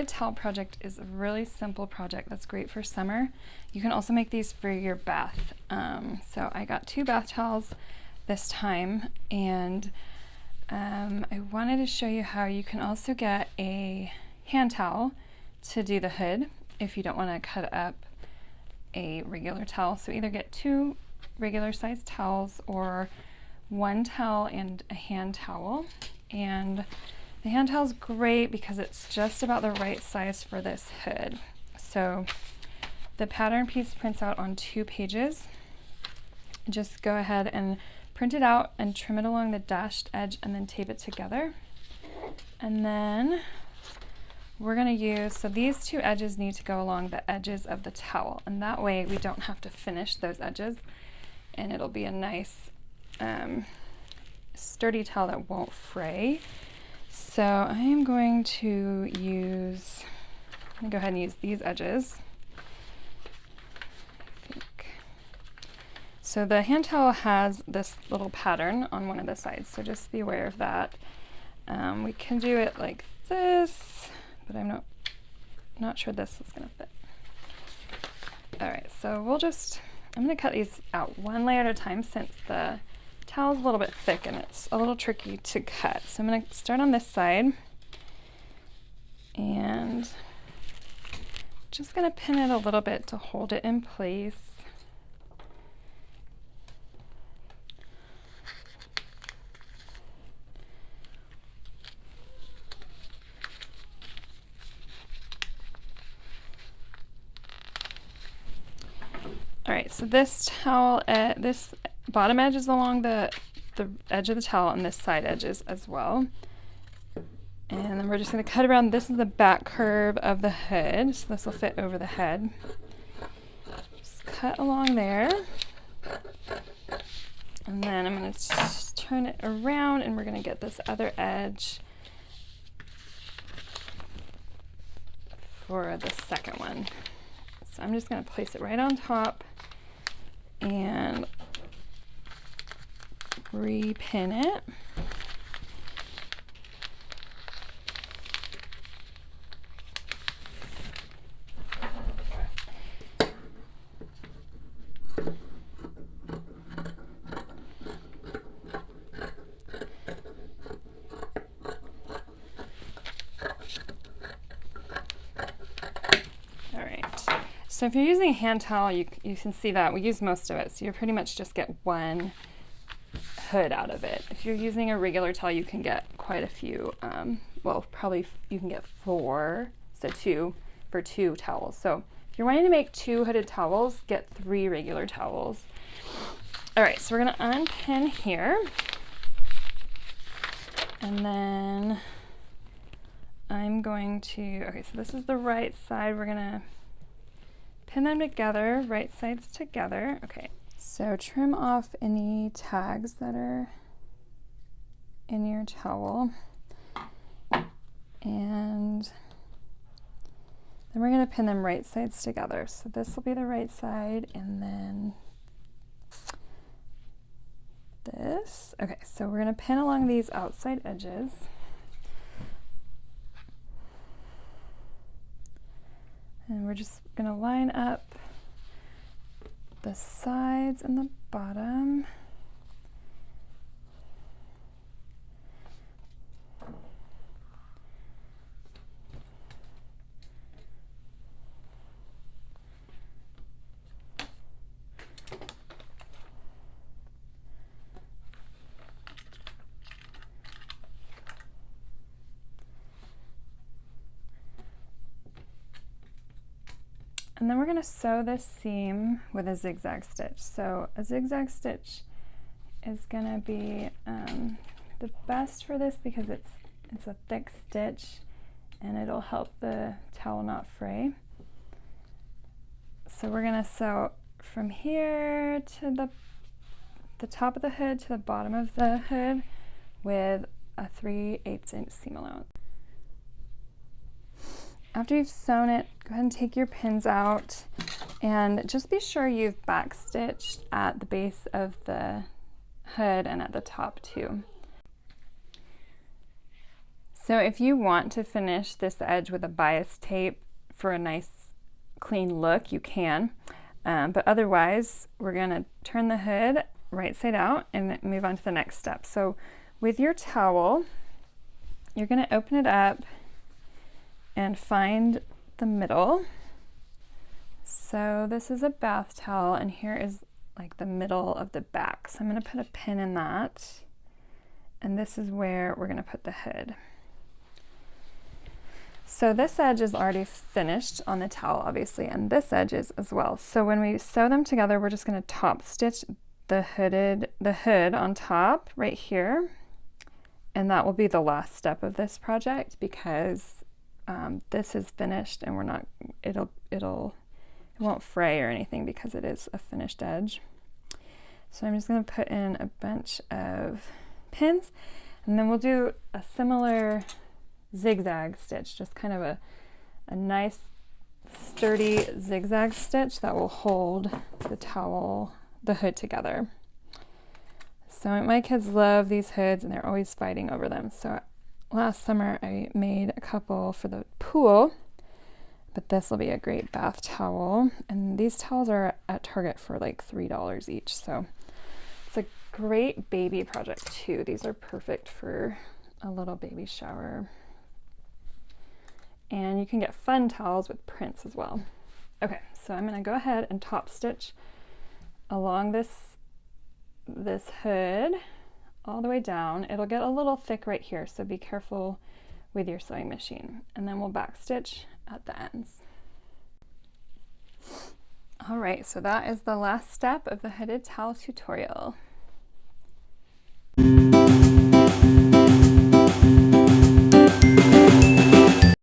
towel project is a really simple project that's great for summer. You can also make these for your bath. So I got 2 bath towels this time, and I wanted to show you how you can also get a hand towel to do the hood if you don't want to cut up a regular towel. So either get 2 regular sized towels or 1 towel and a hand towel. And the hand towel is great because it's just about the right size for this hood. So the pattern piece prints out on 2 pages. Just go ahead and print it out and trim it along the dashed edge and then tape it together. And then we're going to use, so these 2 edges need to go along the edges of the towel, and that way we don't have to finish those edges, and it'll be a nice sturdy towel that won't fray. So I am going to use, I'm going to go ahead and use these edges. So the hand towel has this little pattern on one of the sides, so just be aware of that. We can do it like this, but I'm not sure this is going to fit. All right, so I'm going to cut these out one layer at a time since the towel's a little bit thick and it's a little tricky to cut. So I'm going to start on this side and just going to pin it a little bit to hold it in place. All right, so this towel, this bottom edge is along the edge of the towel, and this side edge is as well. And then we're just going to cut around. This is the back curve of the hood, so this will fit over the head. Just cut along there. And then I'm going to turn it around, and we're going to get this other edge for the second one. So I'm just going to place it right on top and repin it. So if you're using a hand towel, you can see that we use most of it, so you pretty much just get 1 hood out of it. If you're using a regular towel, you can get quite a few, well, probably you can get 4, so 2 for 2 towels. So if you're wanting to make 2 hooded towels, get 3 regular towels. All right, so we're going to unpin here, and then I'm going to, okay, so this is the right side. We're going to pin them together, right sides together. Okay, so trim off any tags that are in your towel. And then we're going to pin them right sides together. So this will be the right side, and then this. Okay, so we're going to pin along these outside edges. And we're just going to line up the sides and the bottom. And then we're going to sew this seam with a zigzag stitch. So a zigzag stitch is going to be the best for this because it's a thick stitch and it'll help the towel not fray. So we're going to sew from here to the top of the hood to the bottom of the hood with a 3/8 inch seam allowance. After you've sewn it, go ahead and take your pins out and just be sure you've backstitched at the base of the hood and at the top too. So if you want to finish this edge with a bias tape for a nice clean look, you can. But otherwise, we're gonna turn the hood right side out and move on to the next step. So with your towel, you're gonna open it up and find the middle. So this is a bath towel, and here is like the middle of the back. So I'm gonna put a pin in that, and this is where we're gonna put the hood. So this edge is already finished on the towel, obviously, and this edge is as well. So when we sew them together, we're just gonna top stitch the hood on top right here, and that will be the last step of this project because this is finished, and it won't fray or anything because it is a finished edge. So I'm just gonna put in a bunch of pins, and then we'll do a similar zigzag stitch, just kind of a nice sturdy zigzag stitch that will hold the hood together. So my kids love these hoods and they're always fighting over them. So last summer I made a couple for the pool, but this will be a great bath towel. And these towels are at Target for like $3 each. So it's a great baby project too. These are perfect for a little baby shower. And you can get fun towels with prints as well. Okay, so I'm gonna go ahead and top stitch along this hood all the way down. It'll get a little thick right here, so be careful with your sewing machine. And then we'll back stitch at the ends. All right, so that is the last step of the hooded towel tutorial.